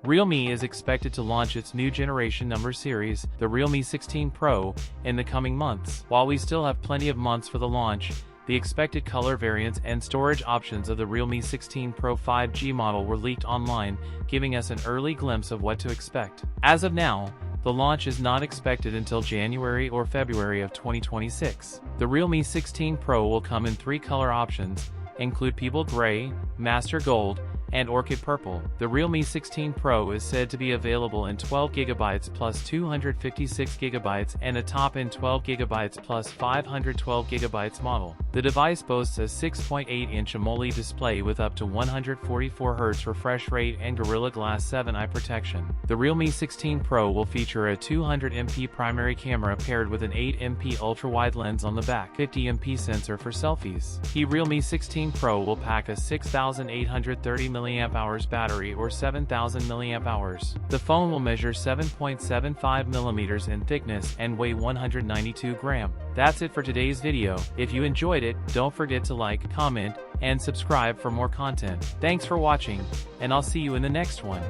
Realme is expected to launch its new generation number series, the Realme 16 Pro, in the coming months. While we still have plenty of months for the launch, the expected color variants and storage options of the Realme 16 Pro 5G model were leaked online, giving us an early glimpse of what to expect. As of now, the launch is not expected until January or February of 2026. The Realme 16 Pro will come in 3 color options, include People Gray, Master Gold, and Orchid Purple. The Realme 16 Pro is said to be available in 12GB plus 256GB and a top-end 12GB plus 512GB model. The device boasts a 6.8-inch AMOLED display with up to 144Hz refresh rate and Gorilla Glass 7 eye protection. The Realme 16 Pro will feature a 200MP primary camera paired with an 8MP ultra-wide lens on the back, 50MP sensor for selfies. The Realme 16 Pro will pack a 6,830 mAh battery or 7,000 mAh. The phone will measure 7.75mm in thickness and weigh 192 grams. That's it for today's video. If you enjoyed it, don't forget to like, comment, and subscribe for more content. Thanks for watching, and I'll see you in the next one.